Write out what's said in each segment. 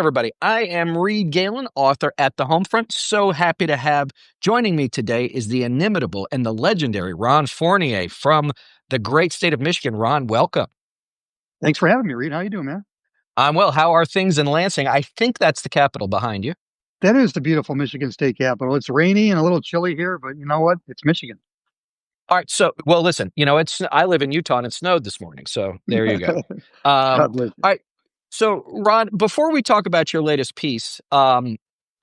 Everybody, I am Reed Galen, author at the Homefront. So happy to have joining me today is the inimitable and the legendary Ron Fournier from the great state of Michigan. Ron, welcome. Thanks for having me, Reed. How you doing, man? I'm well. How are things in Lansing? I think that's the capital behind you. That is the beautiful Michigan state capital. It's rainy and a little chilly here, but you know what? It's Michigan. All right. So, well, listen, I live in Utah and it snowed this morning. So there you go. God bless you. All right. So, Ron, before we talk about your latest piece, I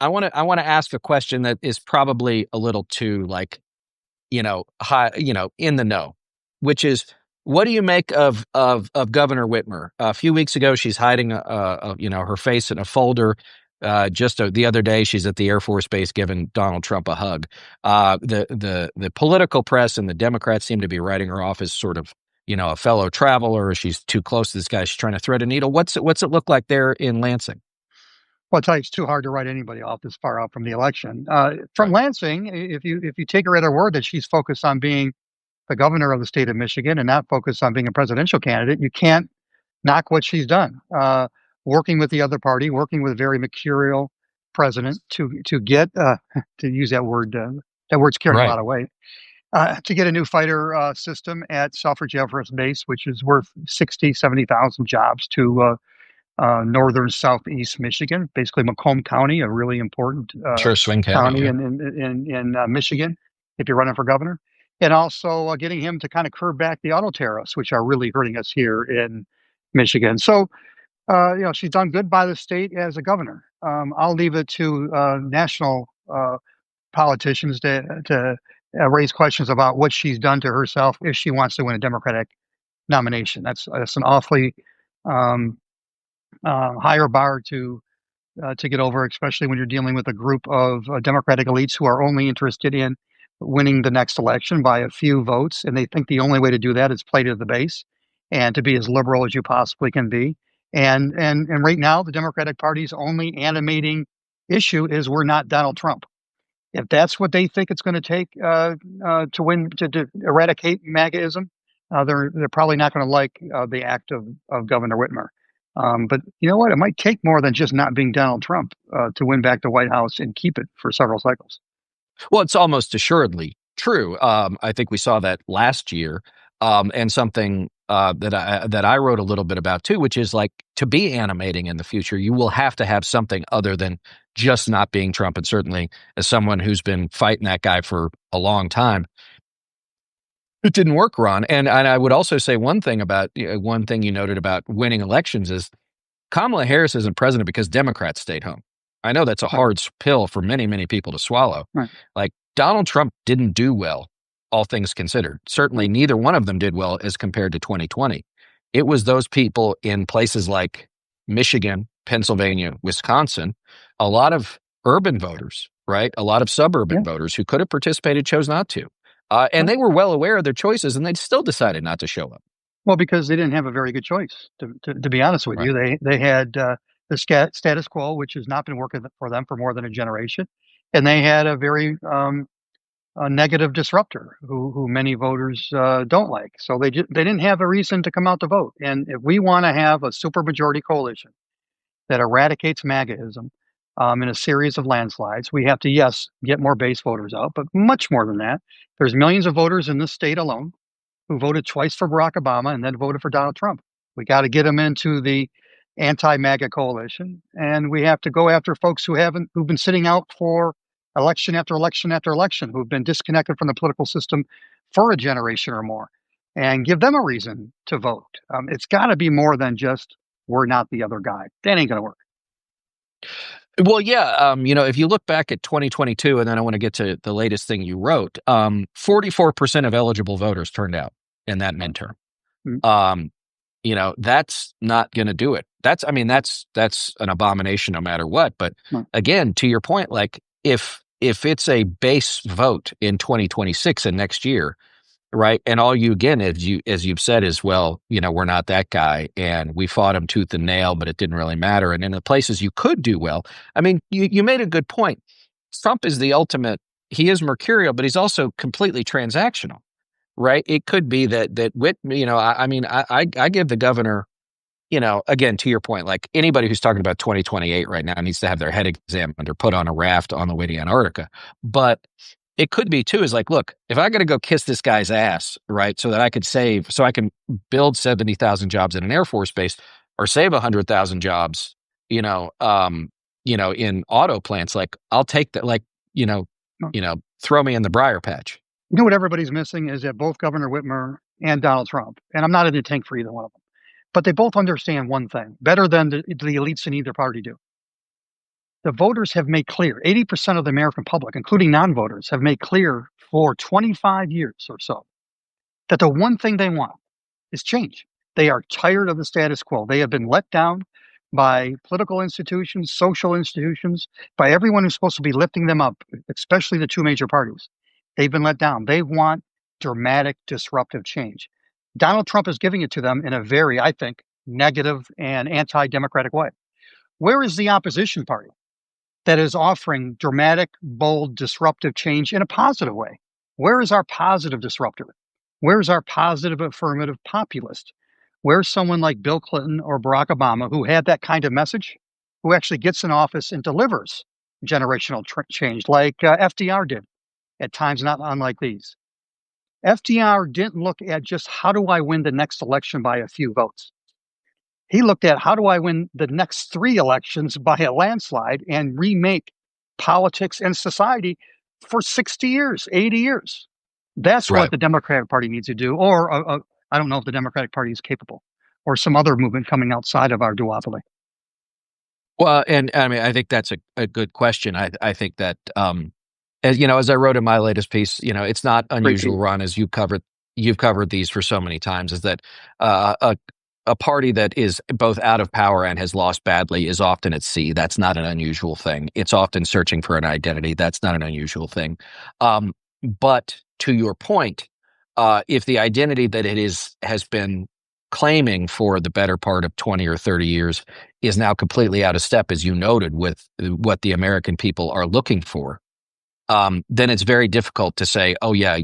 want to ask a question that is probably a little too high, in the know, which is, what do you make of Governor Whitmer? A few weeks ago, she's hiding her face in a folder. The other day, she's at the Air Force Base giving Donald Trump a hug. The political press and the Democrats seem to be writing her off as sort of a fellow traveler. She's too close to this guy. She's trying to thread a needle. What's it look like there in Lansing? Well, I'll tell you, it's too hard to write anybody off this far out from the election. From Right. Lansing, if you take her at her word that she's focused on being the governor of the state of Michigan and not focused on being a presidential candidate, you can't knock what she's done. Working with the other party, working with a very mercurial president to get to use that word. That word's carrying a Right. lot of weight. To get a new fighter system at Selfridge Air Force Base, which is worth 70,000 jobs to northern southeast Michigan, basically Macomb County, a really important Sure, Swing County. county Yeah. in Michigan, if you're running for governor. And also getting him to kind of curb back the auto tariffs, which are really hurting us here in Michigan. So, she's done good by the state as a governor. I'll leave it to national politicians to raise questions about what she's done to herself if she wants to win a Democratic nomination. That's an awfully um, higher bar to get over, especially when you're dealing with a group of Democratic elites who are only interested in winning the next election by a few votes, and they think the only way to do that is play to the base and to be as liberal as you possibly can be. And right now, the Democratic Party's only animating issue is we're not Donald Trump. If that's what they think it's going to take to win to eradicate MAGAism, they're probably not going to like the act of Governor Whitmer. But you know what? It might take more than just not being Donald Trump to win back the White House and keep it for several cycles. Well, it's almost assuredly true. I think we saw that last year, and something that I wrote a little bit about too, which is like, to be animating in the future, you will have to have something other than just not being Trump. And certainly, as someone who's been fighting that guy for a long time, it didn't work, Ron. And I would also say one thing you noted about winning elections is Kamala Harris isn't president because Democrats stayed home. I know that's a Right. hard pill for many, many people to swallow. Right. Like, Donald Trump didn't do well, all things considered. Certainly neither one of them did well as compared to 2020. It was those people in places like Michigan, Pennsylvania, Wisconsin, a lot of urban voters, right? A lot of suburban Yeah. voters who could have participated chose not to. And Right. they were well aware of their choices, and they still decided not to show up. Well, because they didn't have a very good choice. To be honest with Right. you, they had the status quo, which has not been working for them for more than a generation, and they had a very a negative disruptor who many voters don't like. So they didn't have a reason to come out to vote. And if we want to have a supermajority coalition that eradicates MAGAism in a series of landslides, we have to, yes, get more base voters out, but much more than that. There's millions of voters in this state alone who voted twice for Barack Obama and then voted for Donald Trump. We got to get them into the anti-MAGA coalition, and we have to go after folks who've been sitting out for election after election after election, who've been disconnected from the political system for a generation or more, and give them a reason to vote. It's got to be more than just we're not the other guy. That ain't going to work. Well, yeah. If you look back at 2022, and then I want to get to the latest thing you wrote, 44% of eligible voters turned out in that midterm. Mm. That's not going to do it. That's an abomination no matter what. But Mm. again, to your point, like, if it's a base vote in 2026 and next year, right? And all you, again, as you've said, is, well, we're not that guy, and we fought him tooth and nail, but it didn't really matter. And in the places you could do well, I mean, you made a good point. Trump is the ultimate. He is mercurial, but he's also completely transactional, right? It could be that Whit. I give the governor again, to your point, like anybody who's talking about 2028 right now needs to have their head examined or put on a raft on the way to Antarctica. But it could be too is like, look, if I got to go kiss this guy's ass, right, so I can build 70,000 jobs in an Air Force base or save 100,000 jobs, in auto plants, like I'll take that, like, throw me in the briar patch. You know what everybody's missing is that both Governor Whitmer and Donald Trump, and I'm not in the tank for either one of them, but they both understand one thing better than the elites in either party do. The voters have made clear, 80% of the American public, including non-voters, have made clear for 25 years or so that the one thing they want is change. They are tired of the status quo. They have been let down by political institutions, social institutions, by everyone who's supposed to be lifting them up, especially the two major parties. They've been let down. They want dramatic, disruptive change. Donald Trump is giving it to them in a very, I think, negative and anti-democratic way. Where is the opposition party that is offering dramatic, bold, disruptive change in a positive way? Where is our positive disruptor? Where's our positive, affirmative populist? Where's someone like Bill Clinton or Barack Obama who had that kind of message, who actually gets in office and delivers generational change like FDR did at times not unlike these? FDR didn't look at just how do I win the next election by a few votes. He looked at how do I win the next 3 elections by a landslide and remake politics and society for 60 years, 80 years. That's what Right. the Democratic Party needs to do. Or I don't know if the Democratic Party is capable, or some other movement coming outside of our duopoly. Well, and I mean, I think that's a good question. I think that, as I wrote in my latest piece, it's not Great unusual, piece. Ron, as you've covered these for so many times, is that a party that is both out of power and has lost badly is often at sea. That's not an unusual thing. It's often searching for an identity. That's not an unusual thing. But to your point, if the identity that has been claiming for the better part of 20 or 30 years is now completely out of step, as you noted, with what the American people are looking for, then it's very difficult to say, oh, yeah,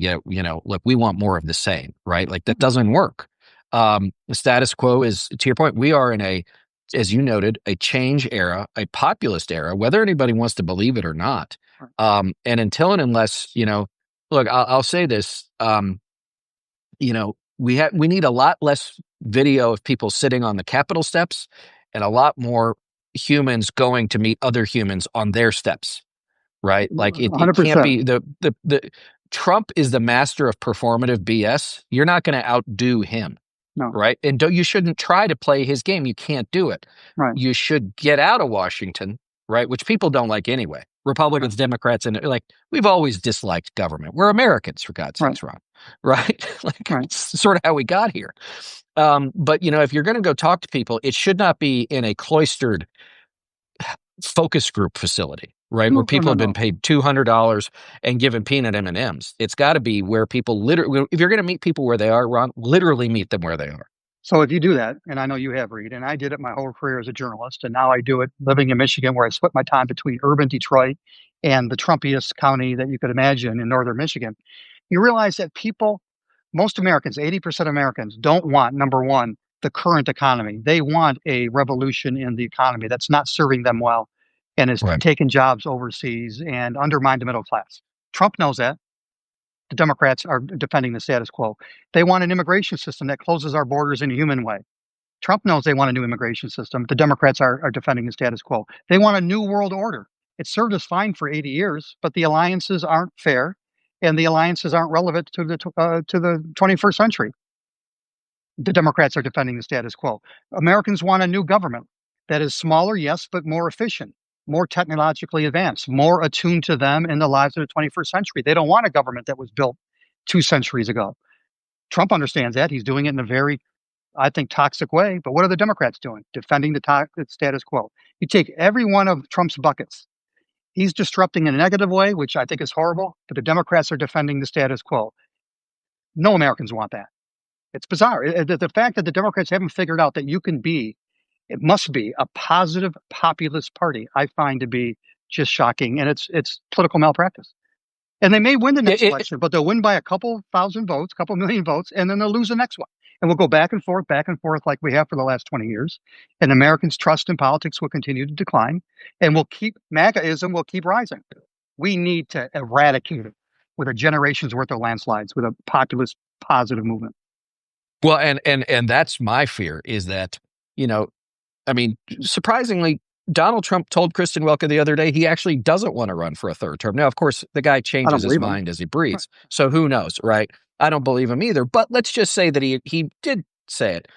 look, we want more of the same, right? Like that doesn't work. The status quo is, to your point, we are in as you noted, a change era, a populist era, whether anybody wants to believe it or not. And until and unless, look, I'll say this, we need a lot less video of people sitting on the Capitol steps and a lot more humans going to meet other humans on their steps. Right? Like it can't 100%. be the Trump is the master of performative BS. You're not going to outdo him. No. Right. And you shouldn't try to play his game. You can't do it. Right. You should get out of Washington, right? Which people don't like anyway. Republicans, Democrats, and like we've always disliked government. We're Americans, for God's sakes, Ron. Right? Like it's sort of how we got here. But if you're going to go talk to people, it should not be in a cloistered focus group facility, right? Where people have been paid $200 and given peanut M&Ms. It's got to be where people literally, if you're going to meet people where they are, Ron, literally meet them where they are. So if you do that, and I know you have, Reed, and I did it my whole career as a journalist, and now I do it living in Michigan, where I split my time between urban Detroit and the Trumpiest county that you could imagine in northern Michigan, you realize that most Americans, 80% of Americans, don't want, number one, the current economy. They want a revolution in the economy that's not serving them well and is taking jobs overseas and undermined the middle class. Trump knows that. The Democrats are defending the status quo. They want an immigration system that closes our borders in a human way. Trump knows they want a new immigration system. The Democrats are defending the status quo. They want a new world order. It served us fine for 80 years, but the alliances aren't fair, and the alliances aren't relevant to the 21st century. The Democrats are defending the status quo. Americans want a new government that is smaller, yes, but more efficient, more technologically advanced, more attuned to them and the lives of the 21st century. They don't want a government that was built 2 centuries ago. Trump understands that. He's doing it in a very, I think, toxic way. But what are the Democrats doing? Defending the status quo. You take every one of Trump's buckets. He's disrupting in a negative way, which I think is horrible, but the Democrats are defending the status quo. No Americans want that. It's bizarre. The fact that the Democrats haven't figured out that it must be a positive populist party, I find to be just shocking. And it's political malpractice. And they may win the next election, but they'll win by a couple thousand votes, couple million votes, and then they'll lose the next one. And we'll go back and forth like we have for the last 20 years. And Americans' trust in politics will continue to decline. And MAGAism will keep rising. We need to eradicate it with a generation's worth of landslides, with a populist positive movement. Well, and that's my fear is that, you know, I mean, surprisingly, Donald Trump told Kristen Welker the other day he actually doesn't want to run for a third term. Now, of course, the guy I don't changes his believe them. mind as he breathes. So who knows, right? I don't believe him either. But let's just say that he did say it.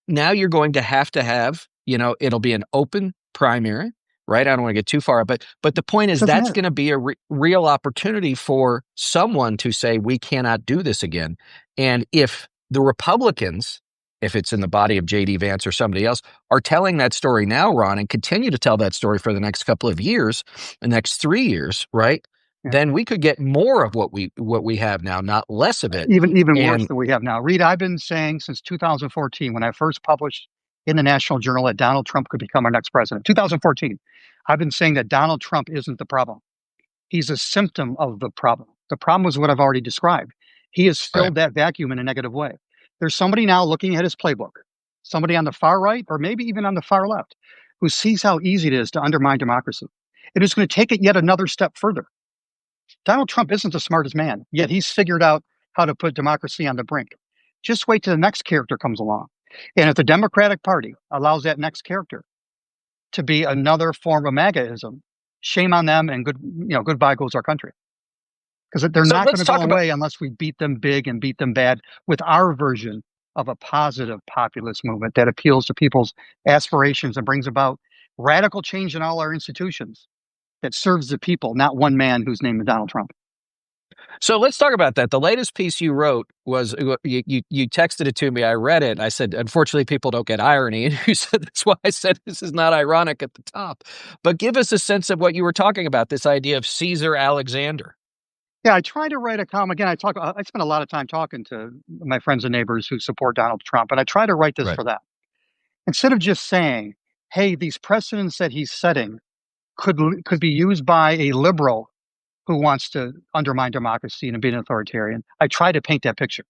Now you're going to have, it'll be an open primary, right? I don't want to get too far, but the point It is doesn't that's matter. going to be a real opportunity for someone to say we cannot do this again. And if the Republicans, if it's in the body of JD Vance or somebody else, are telling that story now, Ron, and continue to tell that story for the next couple of years, the next 3 years, right? Yeah. Then we could get more of what we have now, not less of it. Even worse And than we have now. Reed, I've been saying since 2014, when I first published in the National Journal that Donald Trump could become our next president. 2014. I've been saying that Donald Trump isn't the problem. He's a symptom of the problem. The problem was what I've already described. He has right. filled that vacuum in a negative way. There's somebody now looking at his playbook, somebody on the far right, or maybe even on the far left, who sees how easy it is to undermine democracy. It is going to take it yet another step further. Donald Trump isn't the smartest man, yet he's figured out how to put democracy on the brink. Just wait till the next character comes along. And if the Democratic Party allows that next character to be another form of MAGAism, shame on them and goodbye goes our country. Because they're So not going let's to go talk about away unless we beat them big and beat them bad with our version of a positive populist movement that appeals to people's aspirations and brings about radical change in all our institutions that serves the people, not one man whose name is Donald Trump. So let's talk about that. The latest piece you wrote was you texted it to me. I read it. I said, unfortunately, people don't get irony. And you said that's why I said this is not ironic at the top. But give us a sense of what you were talking about. This idea of Caesar Alexander. Yeah, I try to write a column. Again, I spend a lot of time talking to my friends and neighbors who support Donald Trump, and I try to write this Right. for them. Instead of just saying, "Hey, these precedents that he's setting could be used by a liberal who wants to undermine democracy and be an authoritarian," I try to paint that picture.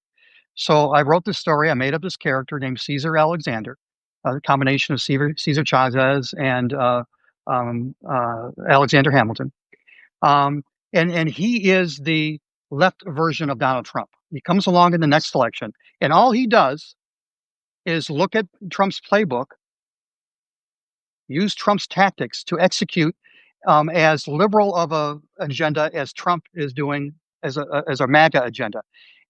So I wrote this story. I made up this character named Caesar Alexander, a combination of Caesar Chavez and Alexander Hamilton. Um, and he is the left version of Donald Trump. He comes along in the next election, and all he does is look at Trump's playbook, use Trump's tactics to execute as liberal of a agenda as Trump is doing as a MAGA agenda,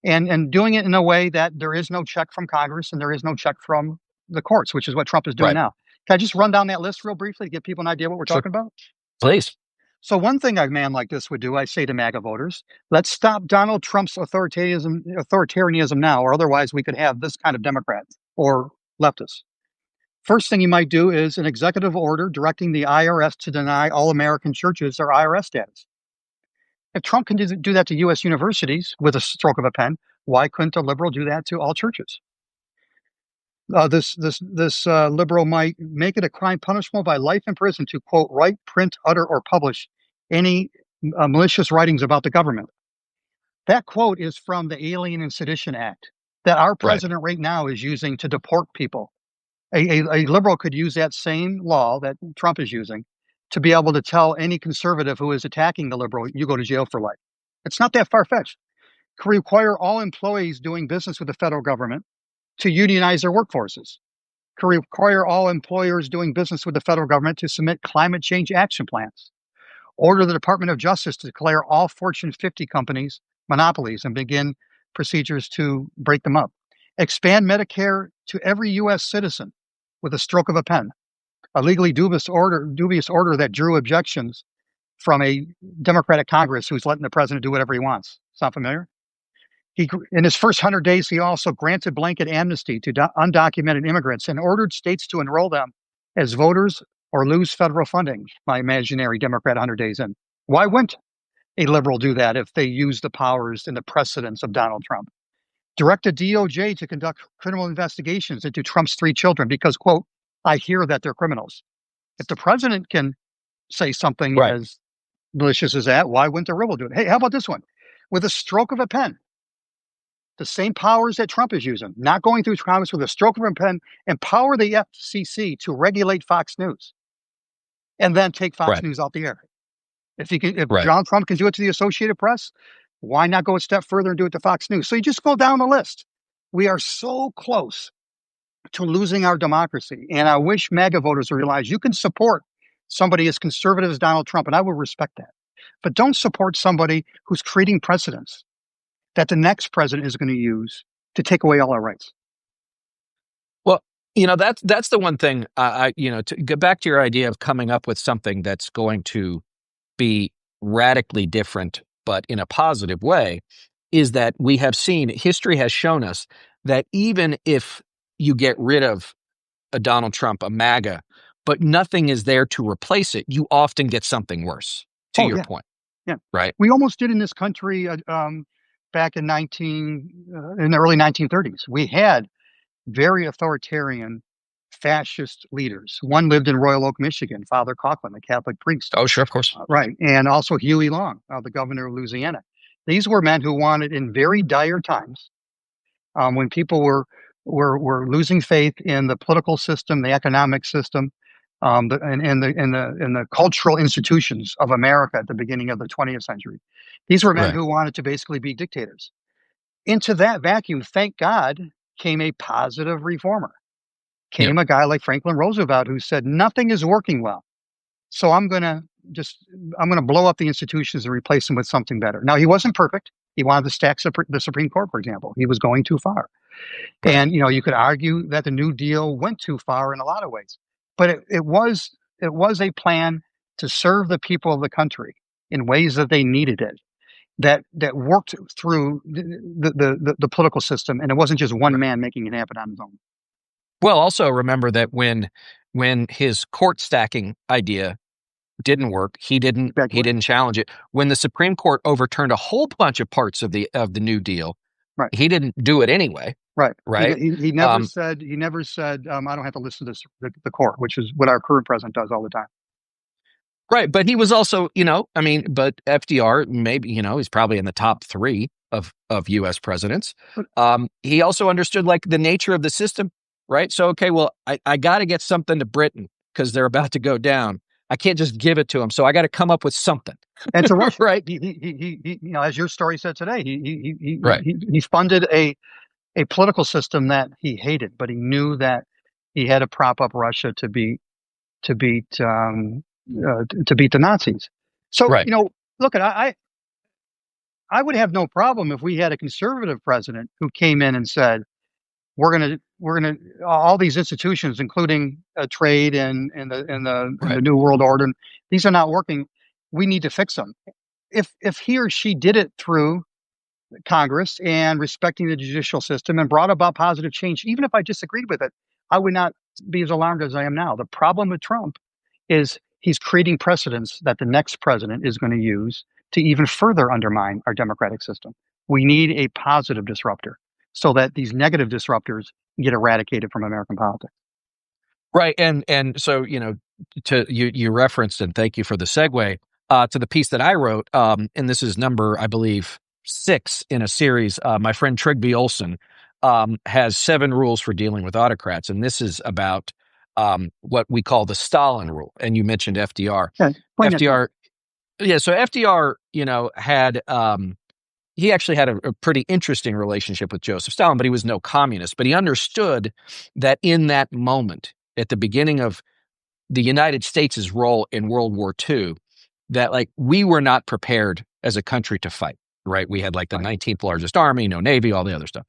and doing it in a way that there is no check from Congress and there is no check from the courts, which is what Trump is doing Right. now. Can I just run down that list real briefly to give people an idea what we're Sure. talking about? Please. So one thing a man like this would do, I say to MAGA voters, let's stop Donald Trump's authoritarianism now, or otherwise we could have this kind of Democrat or leftist. First thing you might do is an executive order directing the IRS to deny all American churches their IRS status. If Trump can do that to U.S. universities with a stroke of a pen, why couldn't a liberal do that to all churches? This liberal might make it a crime punishable by life in prison to quote write, print, utter, or publish any malicious writings about the government. That quote is from the Alien and Sedition Act that our Right. president right now is using to deport people. A liberal could use that same law that Trump is using to be able to tell any conservative who is attacking the liberal, you go to jail for life. It's not that far fetched. Could require all employees doing business with the federal government to unionize their workforces. Could require all employers doing business with the federal government to submit climate change action plans. Order the Department of Justice to declare all Fortune 50 companies monopolies and begin procedures to break them up. Expand Medicare to every U.S. citizen with a stroke of a pen. A legally dubious order that drew objections from a Democratic Congress who's letting the president do whatever he wants. Sound familiar? In his first 100 days, he also granted blanket amnesty to undocumented immigrants and ordered states to enroll them as voters or lose federal funding. My imaginary Democrat 100 days in. Why wouldn't a liberal do that if they use the powers and the precedence of Donald Trump? Direct a DOJ to conduct criminal investigations into Trump's 3 children because, quote, I hear that they're criminals. If the president can say something Right. as malicious as that, why wouldn't the liberal do it? Hey, how about this one? With a stroke of a pen, the same powers that Trump is using, not going through Congress with a stroke of a pen, empower the FCC to regulate Fox News and then take Fox Right. News off the air. If Right. Donald Trump can do it to the Associated Press, why not go a step further and do it to Fox News? So you just go down the list. We are so close to losing our democracy. And I wish MAGA voters realize you can support somebody as conservative as Donald Trump, and I will respect that. But don't support somebody who's creating precedents that the next president is going to use to take away all our rights. Well, that's the one thing to get back to your idea of coming up with something that's going to be radically different, but in a positive way, is that we have seen, history has shown us that even if you get rid of a Donald Trump, a MAGA, but nothing is there to replace it, you often get something worse, to Oh, your yeah. point. Yeah. Right. We almost did in this country back in in the early 1930s. We had very authoritarian fascist leaders. One lived in Royal Oak, Michigan, Father Coughlin, a Catholic priest. Oh, sure, of course. Right. And also Huey Long, the governor of Louisiana. These were men who wanted, in very dire times, when people were losing faith in the political system, the economic system, and the cultural institutions of America at the beginning of the 20th century. These were men Right. who wanted to basically be dictators. Into that vacuum, thank God, came a positive reformer. Yeah. Came a guy like Franklin Roosevelt who said, nothing is working well. So I'm going to blow up the institutions and replace them with something better. Now, he wasn't perfect. He wanted to stack the Supreme Court, for example. He was going too far. Right. And, you could argue that the New Deal went too far in a lot of ways, but it was a plan to serve the people of the country in ways that they needed it, that worked through the political system. And it wasn't just one Right. man making it happen on his own. Well, also remember that when his court stacking idea didn't work, he didn't challenge it. When the Supreme Court overturned a whole bunch of parts of the New Deal, Right. he didn't do it anyway. Right. Right. He never said, I don't have to listen to the court, which is what our current president does all the time. Right. But he was also, but FDR, maybe, he's probably in the top 3 of US presidents. He also understood like the nature of the system. Right. So, okay, well, I got to get something to Britain because they're about to go down. I can't just give it to them. So I got to come up with something. And to Russia, right. He as your story said today, Right. he funded a political system that he hated, but he knew that he had to prop up Russia to beat the Nazis. So, Right. look, I would have no problem if we had a conservative president who came in and said, we're gonna all these institutions, including trade and the New World Order, these are not working. We need to fix them. If he or she did it through Congress and respecting the judicial system and brought about positive change, even if I disagreed with it, I would not be as alarmed as I am now. The problem with Trump is he's creating precedents that the next president is going to use to even further undermine our democratic system. We need a positive disruptor so that these negative disruptors get eradicated from American politics. Right. And so, you referenced, and thank you for the segue, to the piece that I wrote. And this is number, I believe, 6 in a series. My friend Trygve Olsen has 7 rules for dealing with autocrats. And this is about what we call the Stalin rule. And you mentioned FDR. Okay, FDR. Yeah. So FDR, had he actually had a pretty interesting relationship with Joseph Stalin, but he was no communist. But he understood that in that moment, at the beginning of the United States' role in World War II, that like we were not prepared as a country to fight, right? We had like the 19th largest army, no navy, all the other stuff.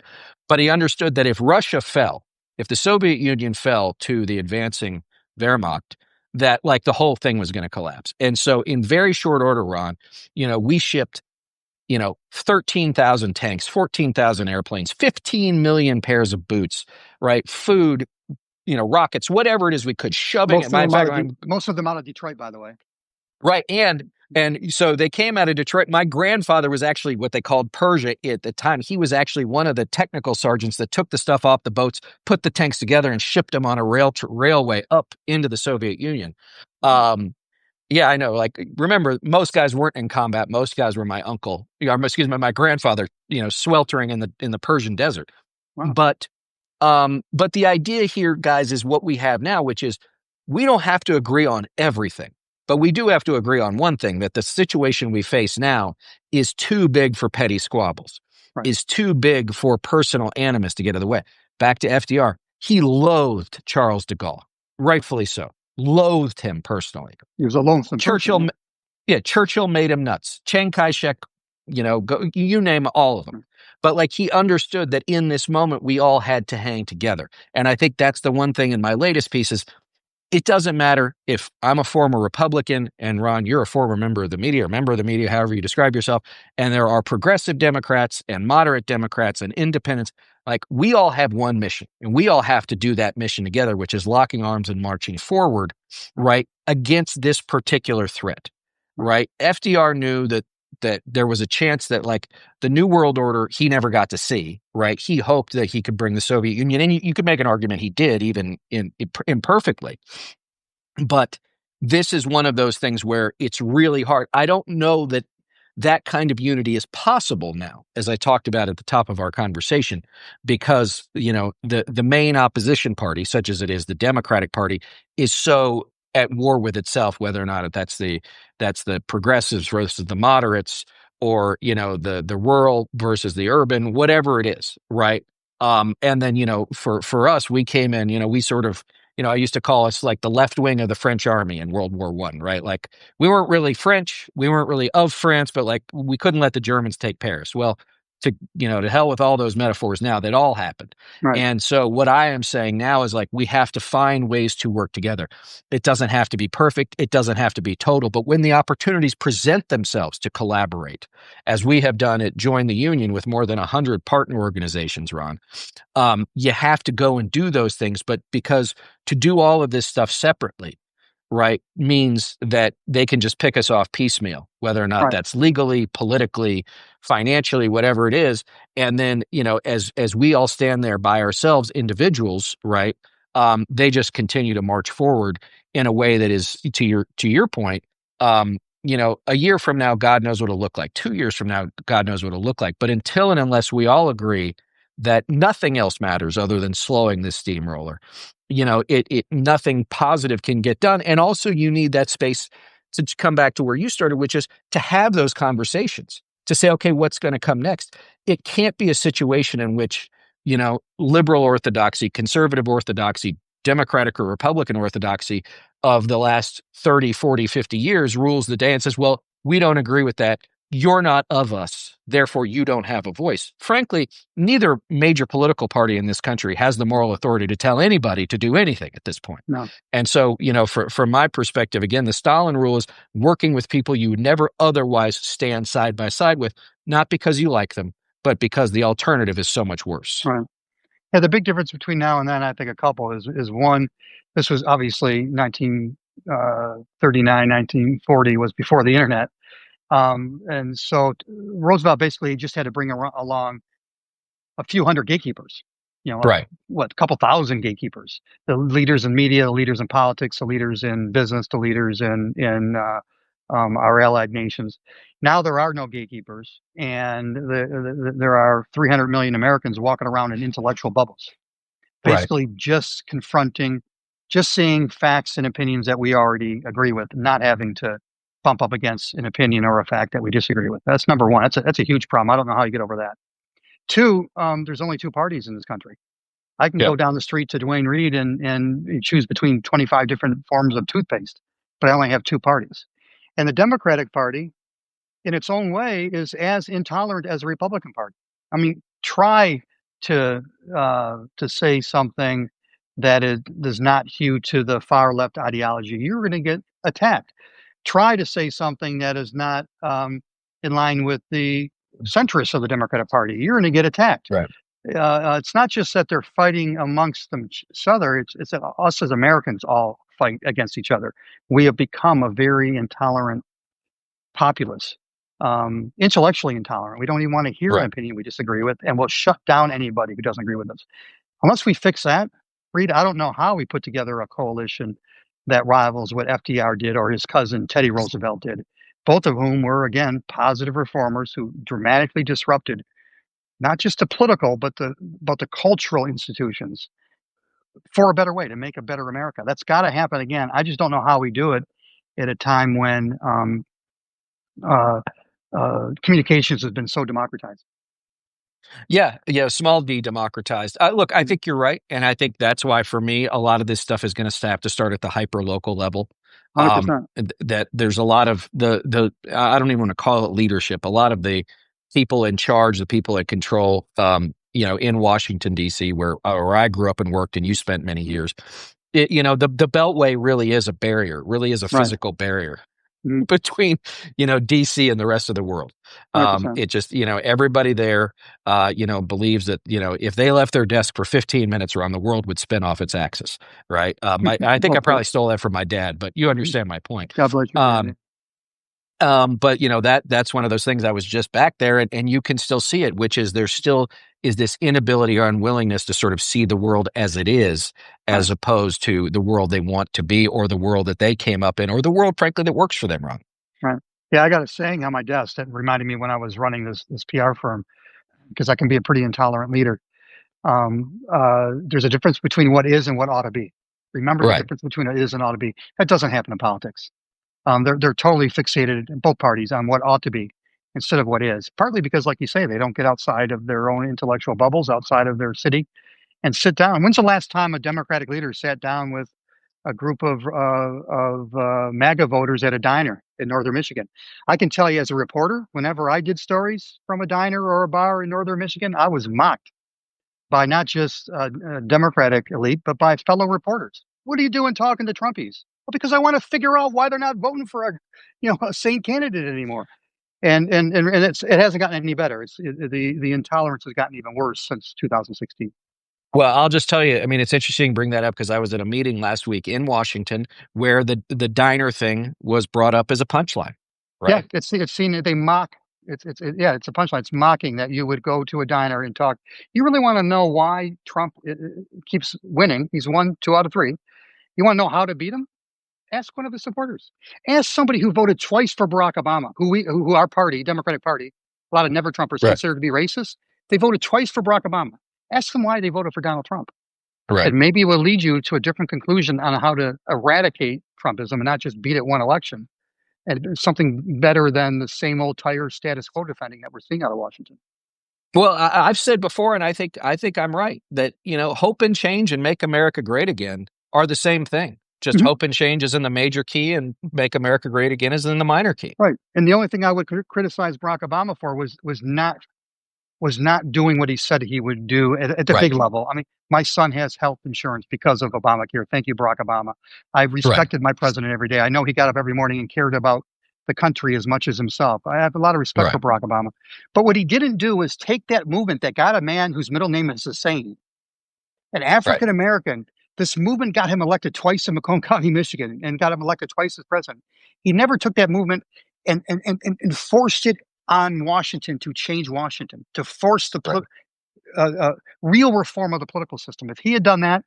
But he understood that if Russia fell, if the Soviet Union fell to the advancing Wehrmacht, that like the whole thing was going to collapse. And so in very short order, Ron, we shipped 13,000 tanks, 14,000 airplanes, 15 million pairs of boots, right? Food, rockets, whatever it is we could, shoving it. Most of them out of Detroit, by the way. Right. And so they came out of Detroit. My grandfather was actually what they called Persia at the time. He was actually one of the technical sergeants that took the stuff off the boats, put the tanks together and shipped them on a railway up into the Soviet Union. Yeah, I know. Like, remember, most guys weren't in combat. Most guys were my uncle, excuse me, my grandfather, sweltering in the Persian desert. Wow. But but the idea here, guys, is what we have now, which is we don't have to agree on everything, but we do have to agree on one thing, that the situation we face now is too big for petty squabbles, Right. is too big for personal animus to get in the way. Back to FDR, he loathed Charles de Gaulle, rightfully so, loathed him personally. He was a lonesome person. Churchill, yeah, Churchill made him nuts. Chiang Kai-shek, you name all of them. But like, he understood that in this moment, we all had to hang together. And I think that's the one thing in my latest piece is, it doesn't matter if I'm a former Republican and Ron, you're a former member of the media, or member of the media, however you describe yourself. And there are progressive Democrats and moderate Democrats and independents. Like, we all have one mission, and we all have to do that mission together, which is locking arms and marching forward, right, against this particular threat, right? FDR knew that there was a chance that, like, the New World Order, he never got to see, right? He hoped that he could bring the Soviet Union, and you could make an argument he did, even imperfectly. But this is one of those things where it's really hard. I don't know that that kind of unity is possible now, as I talked about at the top of our conversation, because the main opposition party, such as it is the Democratic Party, is so at war with itself, whether or not that's the progressives versus the moderates, or the rural versus the urban, whatever it is, right? And then for us, we came in, we sort of, I used to call us like the left wing of the French army in World War I, right? Like, we weren't really French, we weren't really of France, but like, we couldn't let the Germans take Paris. Well, to hell with all those metaphors now, that all happened. Right. And so what I am saying now is, like, we have to find ways to work together. It doesn't have to be perfect. It doesn't have to be total, but when the opportunities present themselves to collaborate, as we have done at Join the Union with more than 100 partner organizations, Ron, you have to go and do those things. But because to do all of this stuff separately, right, means that they can just pick us off piecemeal, whether or not Right. that's legally, politically, financially, whatever it is. And then, as we all stand there by ourselves, individuals, right, they just continue to march forward in a way that is, to your point, a year from now, God knows what it'll look like. 2 years from now, God knows what it'll look like. But until and unless we all agree that nothing else matters other than slowing this steamroller, nothing positive can get done. And also, you need that space to come back to where you started, which is to have those conversations, to say, okay, what's going to come next? It can't be a situation in which, liberal orthodoxy, conservative orthodoxy, Democratic or Republican orthodoxy of the last 30, 40, 50 years rules the day and says, well, we don't agree with that. You're not of us, therefore you don't have a voice. Frankly, neither major political party in this country has the moral authority to tell anybody to do anything at this point. No. And so, from my perspective, again, the Stalin rule is working with people you would never otherwise stand side by side with, not because you like them, but because the alternative is so much worse. Right. Yeah, the big difference between now and then, I think a couple is one, this was obviously 1939, 1940 was before the internet. And so Roosevelt basically just had to bring along a few hundred gatekeepers, Right. a couple thousand gatekeepers, the leaders in media, the leaders in politics, the leaders in business, the leaders in our allied nations. Now there are no gatekeepers, and there are 300 million Americans walking around in intellectual bubbles, Right. basically just confronting, just seeing facts and opinions that we already agree with, not having to bump up against an opinion or a fact that we disagree with. That's number one. That's a huge problem. I don't know how you get over that. Two, there's only two parties in this country. I can Yep. go down the street to Duane Reade and choose between 25 different forms of toothpaste, but I only have two parties. And the Democratic Party, in its own way, is as intolerant as the Republican Party. I mean, try to say something that does not hew to the far left ideology, you're going to get attacked. Try to say something that is not in line with the centrists of the Democratic Party, you're going to get attacked. Right. It's not just that they're fighting amongst each other, it's that us as Americans all fight against each other. We have become a very intolerant populace, intellectually intolerant. We don't even want to hear an opinion we disagree with, and we'll shut down anybody who doesn't agree with us. Unless we fix that, Reed, I don't know how we put together a coalition that rivals what FDR did or his cousin Teddy Roosevelt did, both of whom were, again, positive reformers who dramatically disrupted not just the political, but the cultural institutions for a better way to make a better America. That's got to happen again. I just don't know how we do it at a time when uh, communications has been so democratized. Yeah, yeah, small d democratized. Look, I think you're right, and I think that's why for me, a lot of this stuff is going to have to start at the hyper local level. 100%. That there's a lot of the I don't even want to call it leadership. A lot of the people in charge, the people in control, in Washington D.C., where I grew up and worked, and you spent many years. The Beltway really is a barrier, really is a Right. physical barrier Mhm. between DC and the rest of the world. 100%. It just everybody there believes that if they left their desk for 15 minutes around, the world would spin off its axis, right? I think I Hopefully. probably stole that from my dad, but you understand my point. God bless your dad. But that's one of those things. I was just back there, and you can still see it, which is there still is this inability or unwillingness to sort of see the world as it is, Right. as opposed to the world they want to be, or the world that they came up in, or the world, frankly, that works for them, Ron. Right. Yeah, I got a saying on my desk that reminded me when I was running this PR firm, because I can be a pretty intolerant leader. There's a difference between what is and what ought to be. Remember the Right. difference between what is and ought to be. That doesn't happen in politics. They're totally fixated in both parties on what ought to be instead of what is. Partly because, like you say, they don't get outside of their own intellectual bubbles, outside of their city, and sit down. When's the last time a Democratic leader sat down with a group of MAGA voters at a diner in northern Michigan? I can tell you, as a reporter, whenever I did stories from a diner or a bar in northern Michigan, I was mocked by not just Democratic elite, but by fellow reporters. What are you doing talking to Trumpies? Well, because I want to figure out why they're not voting for a sane candidate anymore. And it hasn't gotten any better. The intolerance has gotten even worse since 2016. Well, I'll just tell you, I mean, it's interesting you bring that up because I was at a meeting last week in Washington where the diner thing was brought up as a punchline, Yeah, right? it's seen. They mock. Yeah, it's a punchline. It's mocking that you would go to a diner and talk. You really want to know why Trump keeps winning? He's won 2 out of 3. You want to know how to beat him? Ask one of his supporters. Ask somebody who voted twice for Barack Obama, who our party, Democratic Party, a lot of never Trumpers Right. consider to be racist. They voted twice for Barack Obama. Ask them why they voted for Donald Trump. Right. And maybe it will lead you to a different conclusion on how to eradicate Trumpism and not just beat it one election. And something better than the same old tire status quo defending that we're seeing out of Washington. Well, I've said before, and I think I'm right that hope and change and make America great again are the same thing. Just Mhm. hope and change is in the major key, and make America great again is in the minor key. Right. And the only thing I would criticize Barack Obama for was not doing what he said he would do at the Right. big level. I mean, my son has health insurance because of Obamacare. Thank you, Barack Obama. I Right. respected my president every day. I know he got up every morning and cared about the country as much as himself. I have a lot of respect for Right. Barack Obama. But what he didn't do is take that movement that got a man whose middle name is Hussein, an Right. African American. This movement got him elected twice in Macomb County, Michigan, and got him elected twice as president. He never took that movement and forced it on Washington to change Washington, to force the Right. real reform of the political system. If he had done that,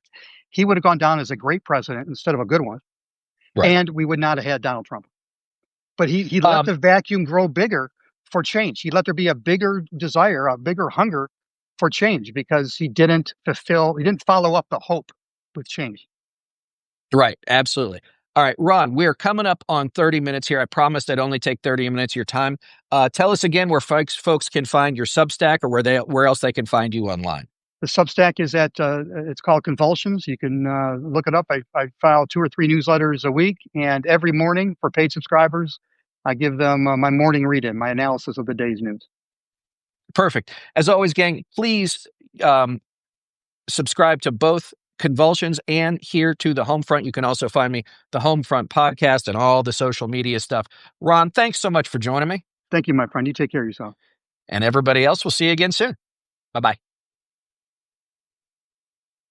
he would have gone down as a great president instead of a good one, Right. and we would not have had Donald Trump. But he let Um, the vacuum grow bigger for change. He let there be a bigger desire, a bigger hunger for change because he didn't follow up the hope with change. right. Absolutely. All right, Ron, we're coming up on 30 minutes here. I promised I'd only take 30 minutes of your time. Tell us again where folks can find your Substack, or where else they can find you online. The Substack is it's called Convulsions. You can look it up. I file 2 or 3 newsletters a week, and every morning for paid subscribers, I give them my morning read-in, my analysis of the day's news. Perfect. As always, gang, please um, subscribe to both Convulsions and here to the Homefront. You can also find me the Homefront podcast and all the social media stuff. Ron, thanks so much for joining me. Thank you, my friend. You take care of yourself. And everybody else, we'll see you again soon. Bye-bye.